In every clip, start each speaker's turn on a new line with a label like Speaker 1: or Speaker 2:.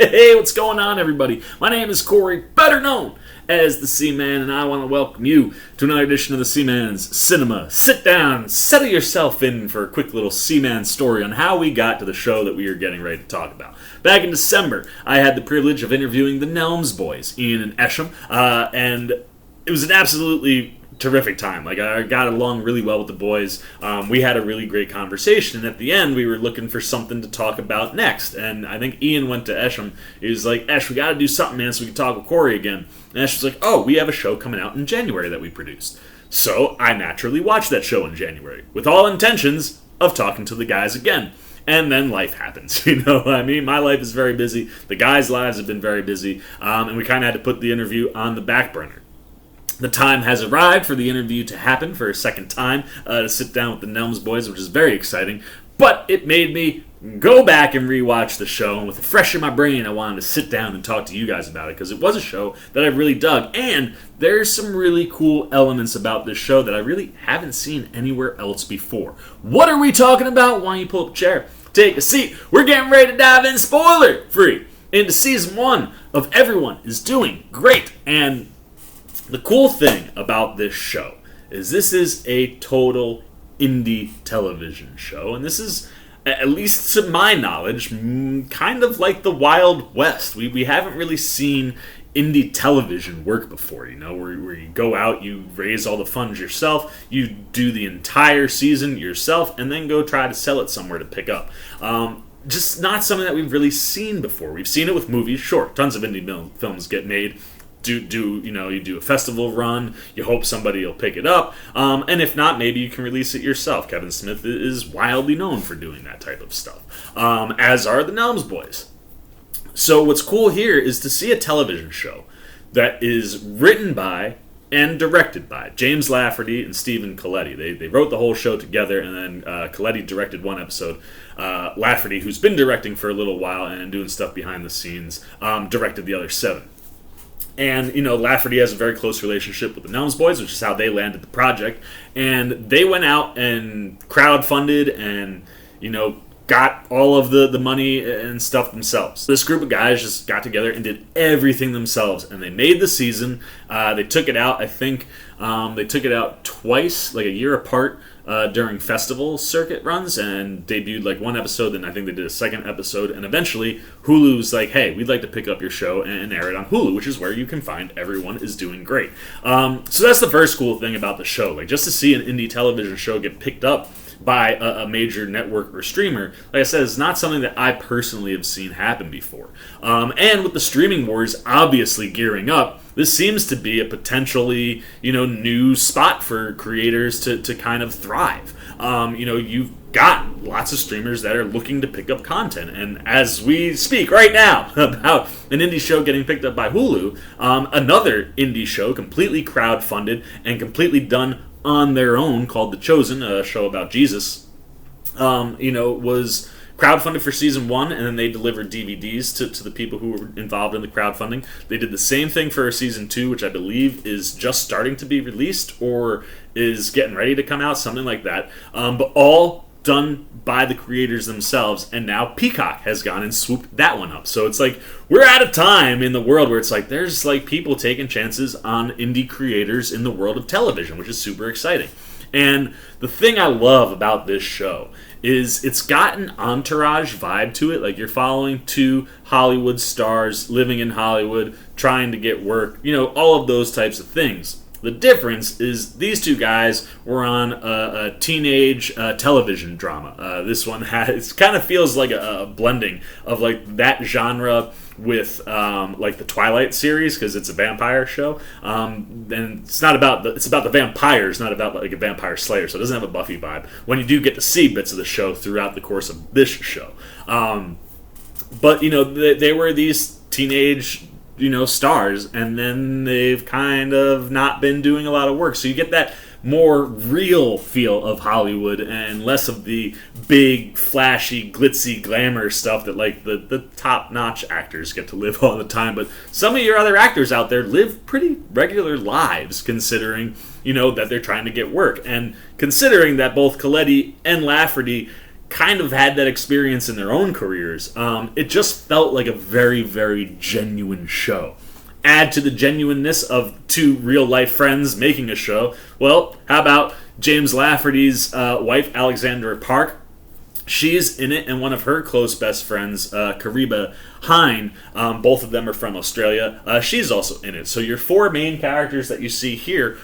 Speaker 1: Hey, what's going on, everybody? My name is Corey, better known as the Seaman, and I want to welcome you to another edition of the Seaman's Cinema. Sit down, settle yourself in for a quick little Seaman story on how we got to the show that we are getting ready to talk about. Back in December, I had the privilege of interviewing the Nelms boys, Ian and Esham, and it was an absolutely terrific time. I got along really well with the boys. We had a really great conversation, and at the end we were looking for something to talk about next, and I think Ian went to Esham. He was like, "Esh, we got to do something, man, so we can talk with Corey again." And Esh was like, "Oh, we have a show coming out in January that we produced." So I naturally watched that show in January with all intentions of talking to the guys again. And then life happens, you know what I mean? My life is very busy. The guys' lives have been very busy, and we kind of had to put the interview on the back burner. The time has arrived for the interview to happen for a second time, to sit down with the Nelms boys, which is very exciting. But it made me go back and rewatch the show, and with it fresh in my brain, I wanted to sit down and talk to you guys about it, because it was a show that I really dug, and there's some really cool elements about this show that I really haven't seen anywhere else before. What are we talking about? Why don't you pull up a chair, take a seat. We're getting ready to dive in spoiler-free into Season 1 of Everyone is Doing Great, and the cool thing about this show is this is a total indie television show, and this is, at least to my knowledge, kind of like the Wild West. We haven't really seen indie television work before, you know, where you go out, you raise all the funds yourself, you do the entire season yourself, and then go try to sell it somewhere to pick up. Just not something that we've really seen before. We've seen it with movies, sure, tons of indie films get made. You do a festival run, you hope somebody will pick it up, and if not, maybe you can release it yourself. Kevin Smith is wildly known for doing that type of stuff, as are the Nelms boys. So what's cool here is to see a television show that is written by and directed by James Lafferty and Stephen Colletti. They wrote the whole show together, and then Colletti directed one episode. Lafferty, who's been directing for a little while and doing stuff behind the scenes, directed the other 7. And, you know, Lafferty has a very close relationship with the Nelms boys, which is how they landed the project. And they went out and crowdfunded and, you know, got all of the money and stuff themselves. This group of guys just got together and did everything themselves. And they made the season. They took it out, I think, they took it out twice, like a year apart, during festival circuit runs, and debuted like one episode, then I think they did a second episode, and eventually Hulu's like, hey, we'd like to pick up your show and air it on Hulu, which is where you can find Everyone is Doing Great. So that's the first cool thing about the show. Like, just to see an indie television show get picked up by a major network or streamer, like I said, it's not something that I personally have seen happen before. And with the streaming wars obviously gearing up, this seems to be a potentially, you know, new spot for creators to kind of thrive. You know, you've got lots of streamers that are looking to pick up content, and as we speak right now about an indie show getting picked up by Hulu, another indie show completely crowdfunded and completely done on their own called The Chosen, a show about Jesus, was crowdfunded for season 1, and then they delivered DVDs to the people who were involved in the crowdfunding. They did the same thing for season 2, which I believe is just starting to be released or is getting ready to come out, something like that. But all done by the creators themselves, and now Peacock has gone and swooped that one up. So it's like, we're at a time in the world where it's like, there's like people taking chances on indie creators in the world of television, which is super exciting. And the thing I love about this show is it's got an entourage vibe to it. Like, you're following 2 Hollywood stars living in Hollywood, trying to get work, you know, all of those types of things. The difference is these 2 guys were on a teenage television drama. This one it kind of feels like a blending of like that genre with like the Twilight series, because it's a vampire show, and it's not about it's about the vampires, not about like a vampire slayer, so it doesn't have a Buffy vibe. When you do get to see bits of the show throughout the course of this show, but you know, they were these teenage, you know, stars, and then they've kind of not been doing a lot of work, so you get that more real feel of Hollywood and less of the big, flashy, glitzy glamour stuff that like the top-notch actors get to live all the time. But some of your other actors out there live pretty regular lives, considering, you know, that they're trying to get work, and considering that both Colletti and Lafferty kind of had that experience in their own careers. It just felt like a very, very genuine show. Add to the genuineness of two real-life friends making a show. Well, how about James Lafferty's wife, Alexandra Park? She's in it, and one of her close best friends, Kariba Hine, both of them are from Australia. She's also in it. So your four main characters that you see here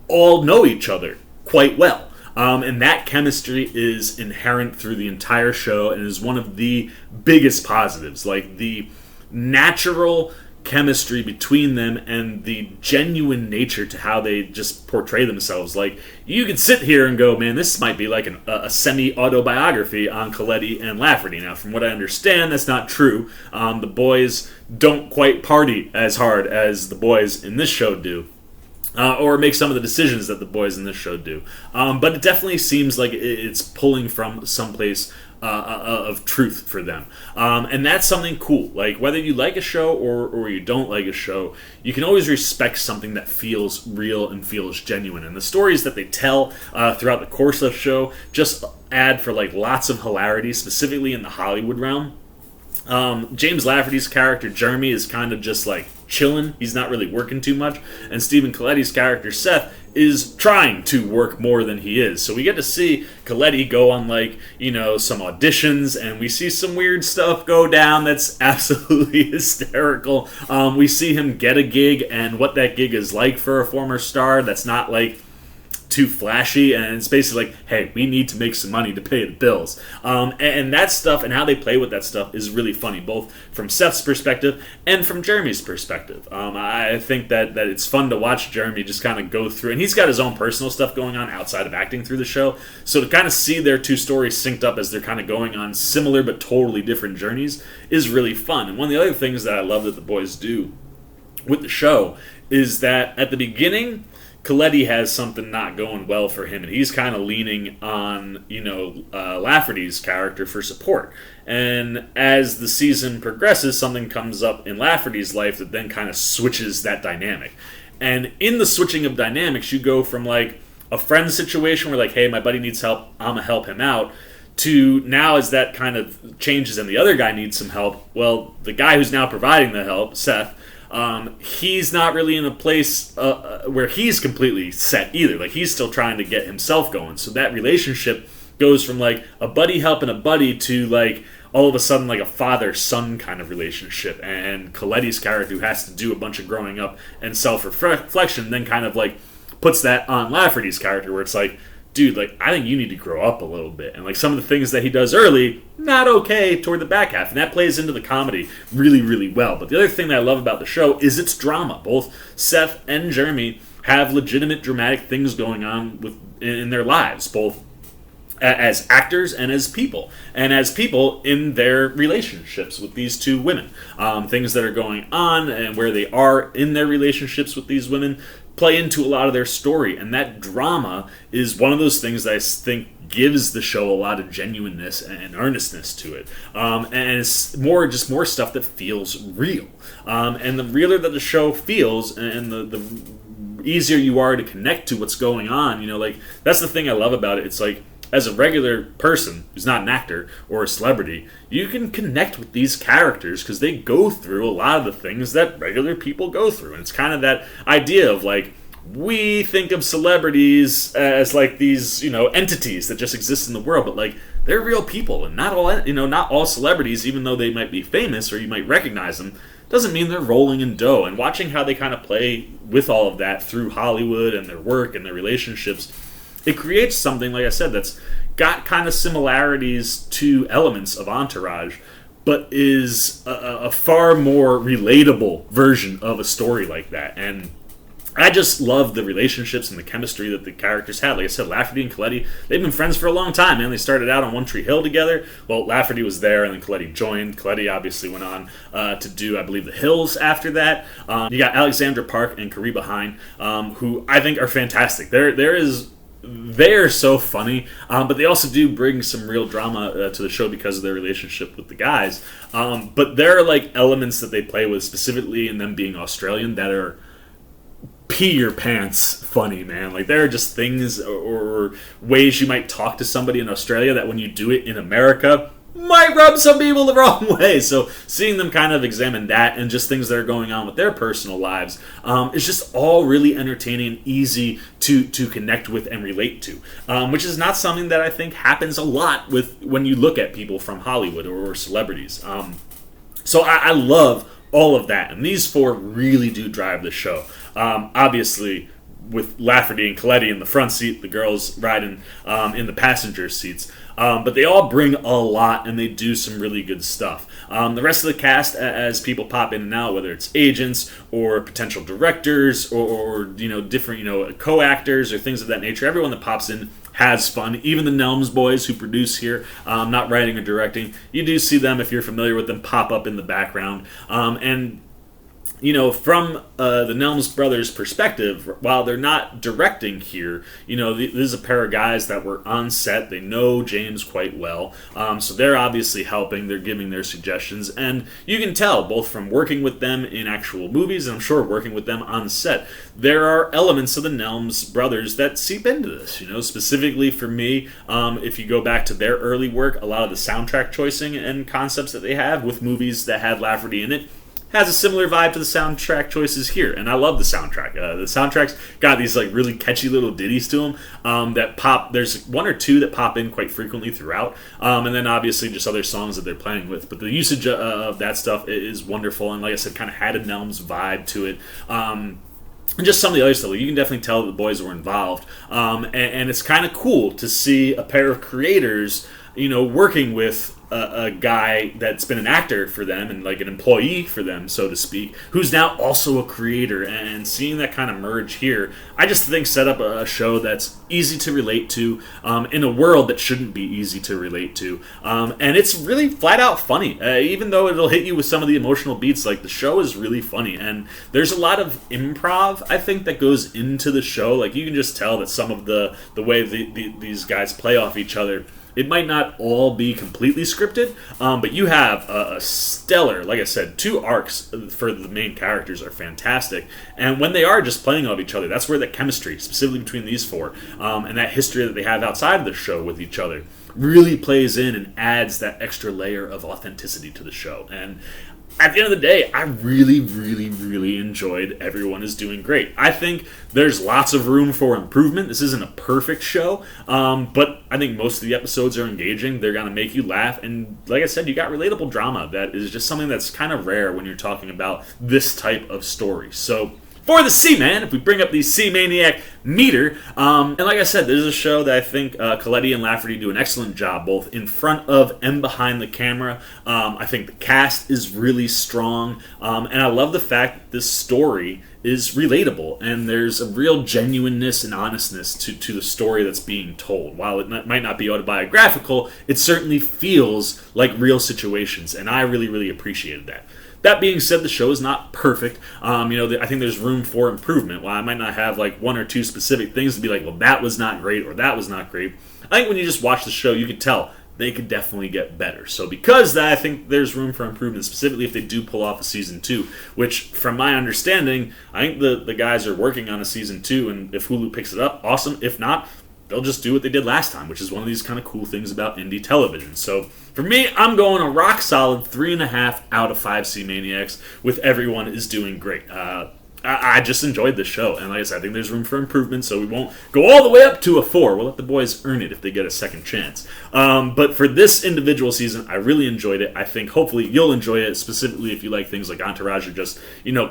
Speaker 1: all know each other quite well. And that chemistry is inherent through the entire show and is one of the biggest positives. Like, the natural chemistry between them and the genuine nature to how they just portray themselves. Like, you could sit here and go, man, this might be like a semi-autobiography on Colletti and Lafferty. Now, from what I understand, that's not true. The boys don't quite party as hard as the boys in this show do. Or make some of the decisions that the boys in this show do. But it definitely seems like it's pulling from someplace of truth for them. And that's something cool. Like, whether you like a show or you don't like a show, you can always respect something that feels real and feels genuine. And the stories that they tell throughout the course of the show just add for like lots of hilarity, specifically in the Hollywood realm. James Lafferty's character, Jeremy, is kind of just like chilling. He's not really working too much. And Stephen Colletti's character, Seth, is trying to work more than he is. So we get to see Colletti go on, like, you know, some auditions, and we see some weird stuff go down that's absolutely hysterical. We see him get a gig, and what that gig is like for a former star that's not, like, too flashy, and it's basically like, hey, we need to make some money to pay the bills. And that stuff and how they play with that stuff is really funny, both from Seth's perspective and from Jeremy's perspective. I think that it's fun to watch Jeremy just kind of go through, and he's got his own personal stuff going on outside of acting through the show, so to kind of see their two stories synced up as they're kind of going on similar but totally different journeys is really fun. And one of the other things that I love that the boys do with the show is that at the beginning, Colletti has something not going well for him, and he's kind of leaning on, Lafferty's character for support. And as the season progresses, something comes up in Lafferty's life that then kind of switches that dynamic. And in the switching of dynamics, you go from, like, a friend situation where, like, hey, my buddy needs help, I'm going to help him out, to now as that kind of changes and the other guy needs some help, well, the guy who's now providing the help, Seth, he's not really in a place where he's completely set either. Like, he's still trying to get himself going. So that relationship goes from, like, a buddy helping a buddy to, like, all of a sudden, like, a father-son kind of relationship. And Colletti's character, who has to do a bunch of growing up and self-reflection, then kind of, like, puts that on Lafferty's character, where it's like, dude, like, I think you need to grow up a little bit. And, like, some of the things that he does early, not okay toward the back half. And that plays into the comedy really, really well. But the other thing that I love about the show is its drama. Both Seth and Jeremy have legitimate dramatic things going on in their lives, both as actors and as people. And as people in their relationships with these two women. Things that are going on and where they are in their relationships with these women play into a lot of their story, and that drama is one of those things that I think gives the show a lot of genuineness and earnestness to it, and it's more stuff that feels real, and the realer that the show feels, and the easier you are to connect to what's going on, like, that's the thing I love about it. It's like, as a regular person who's not an actor or a celebrity, you can connect with these characters because they go through a lot of the things that regular people go through. And it's kind of that idea of, like, we think of celebrities as, like, these, entities that just exist in the world, but, like, they're real people, and not all celebrities, even though they might be famous or you might recognize them, doesn't mean they're rolling in dough. And watching how they kind of play with all of that through Hollywood and their work and their relationships, it creates something, like I said, that's got kind of similarities to elements of Entourage, but is a far more relatable version of a story like that. And I just love the relationships and the chemistry that the characters had. Like I said, Lafferty and Colletti, they've been friends for a long time, man. They started out on One Tree Hill together. Well, Lafferty was there, and then Colletti joined. Colletti obviously went on to do, I believe, The Hills after that. You got Alexandra Park and Kariba Hine, who I think are fantastic. They're so funny, but they also do bring some real drama to the show because of their relationship with the guys. But there are, like, elements that they play with, specifically in them being Australian, that are pee your pants funny, man. Like, there are just things or ways you might talk to somebody in Australia that when you do it in America might rub some people the wrong way. So seeing them kind of examine that and just things that are going on with their personal lives is just all really entertaining and easy to connect with and relate to, which is not something that I think happens a lot with when you look at people from Hollywood or celebrities. So I love all of that, and these four really do drive the show. Obviously, with Lafferty and Colletti in the front seat, the girls riding in the passenger seats. But they all bring a lot, and they do some really good stuff. The rest of the cast, as people pop in and out, whether it's agents or potential directors or different co-actors or things of that nature, everyone that pops in has fun. Even the Nelms boys who produce here, not writing or directing, you do see them, if you're familiar with them, pop up in the background. And from the Nelms brothers' perspective, while they're not directing here, this is a pair of guys that were on set. They know James quite well, so they're obviously helping. They're giving their suggestions, and you can tell, both from working with them in actual movies and I'm sure working with them on set, there are elements of the Nelms brothers that seep into this. Specifically for me, if you go back to their early work, a lot of the soundtrack choicing and concepts that they have with movies that had Lafferty in it has a similar vibe to the soundtrack choices here, and I love the soundtrack. The soundtrack's got these really catchy little ditties to them that pop. There's one or two that pop in quite frequently throughout, and then obviously just other songs that they're playing with. But the usage of that stuff is wonderful, and like I said, kind of had a Nelms vibe to it. And just some of the other stuff, you can definitely tell that the boys were involved, and it's kind of cool to see a pair of creators, working with a guy that's been an actor for them and like an employee for them, so to speak, who's now also a creator, and seeing that kind of merge here, I just think set up a show that's easy to relate to in a world that shouldn't be easy to relate to, and it's really flat out funny, even though it'll hit you with some of the emotional beats. Like, the show is really funny, and there's a lot of improv, I think, that goes into the show. Like, you can just tell that some of the way these guys play off each other, it might not all be completely scripted, but you have a stellar, like I said, 2 arcs for the main characters are fantastic. And when they are just playing off each other, that's where the chemistry, specifically between these 4, and that history that they have outside of the show with each other, really plays in and adds that extra layer of authenticity to the show. And at the end of the day, I really, really, really enjoyed Everyone is Doing Great. I think there's lots of room for improvement. This isn't a perfect show, but I think most of the episodes are engaging. They're going to make you laugh, and like I said, you got relatable drama that is just something that's kind of rare when you're talking about this type of story. So, for the C-Man, if we bring up the C-Maniac meter, and like I said, this is a show that I think Colletti and Lafferty do an excellent job, both in front of and behind the camera. I think the cast is really strong, and I love the fact that this story is relatable, and there's a real genuineness and honestness to the story that's being told. While it might not be autobiographical, it certainly feels like real situations, and I really, really appreciated that. That being said, the show is not perfect. I think there's room for improvement. While I might not have like 1 or 2 specific things to be like, well, that was not great or that was not great, I think when you just watch the show, you can tell they could definitely get better. So because of that, I think there's room for improvement, specifically if they do pull off a season 2, which, from my understanding, I think the guys are working on a season 2, and if Hulu picks it up, awesome. If not, they'll just do what they did last time, which is one of these kind of cool things about indie television. So for me, I'm going a rock solid 3.5 out of 5 C-Maniacs with Everyone is Doing Great. I just enjoyed this show, and like I said, I think there's room for improvement, so we won't go all the way up to a 4. We'll let the boys earn it if they get a second chance. But for this individual season, I really enjoyed it. I think hopefully you'll enjoy it, specifically if you like things like Entourage or just,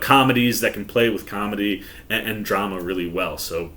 Speaker 1: comedies that can play with comedy and drama really well. So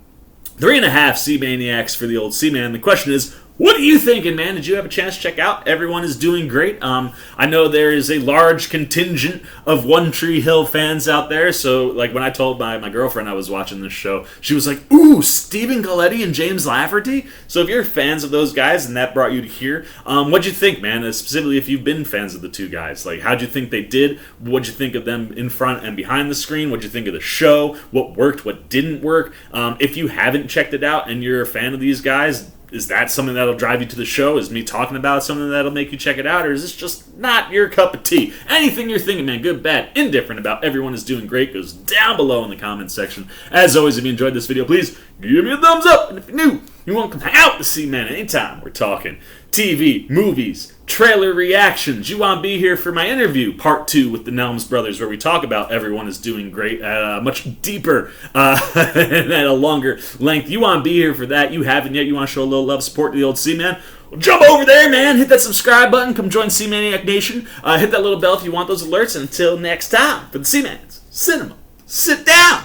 Speaker 1: 3.5 C-Maniacs for the old C-Man. The question is, what are you thinking, man? Did you have a chance to check out Everyone is Doing Great? I know there is a large contingent of One Tree Hill fans out there, so like when I told my girlfriend I was watching this show, she was like, ooh, Stephen Colletti and James Lafferty? So if you're fans of those guys and that brought you to here, what'd you think, man? Specifically if you've been fans of the 2 guys. Like, how'd you think they did? What'd you think of them in front and behind the screen? What'd you think of the show? What worked? What didn't work? If you haven't checked it out and you're a fan of these guys, is that something that'll drive you to the show? Is me talking about something that'll make you check it out? Or is this just not your cup of tea? Anything you're thinking, man, good, bad, indifferent about Everyone is Doing Great goes down below in the comments section. As always, if you enjoyed this video, please give me a thumbs up. And if you're new, you want to come hang out with the C-Man anytime. We're talking TV, movies, trailer reactions. You want to be here for my interview, part 2 with the Nelms brothers, where we talk about Everyone is Doing Great at a much deeper and at a longer length. You want to be here for that. You haven't yet. You want to show a little love, support to the old C-Man. Well, jump over there, man. Hit that subscribe button. Come join C-Maniac Nation. Hit that little bell if you want those alerts. And until next time, for the C-Man's Cinema, sit down.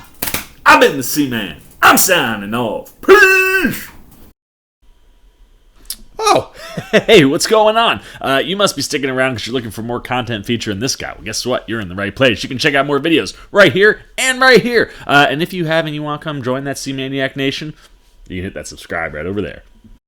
Speaker 1: I've been the C-Man. I'm signing off. Peace. Oh, hey, what's going on? You must be sticking around because you're looking for more content featuring this guy. Well, guess what? You're in the right place. You can check out more videos right here and right here. And if you haven't, you want to come join that C-Maniac Nation, you can hit that subscribe right over there.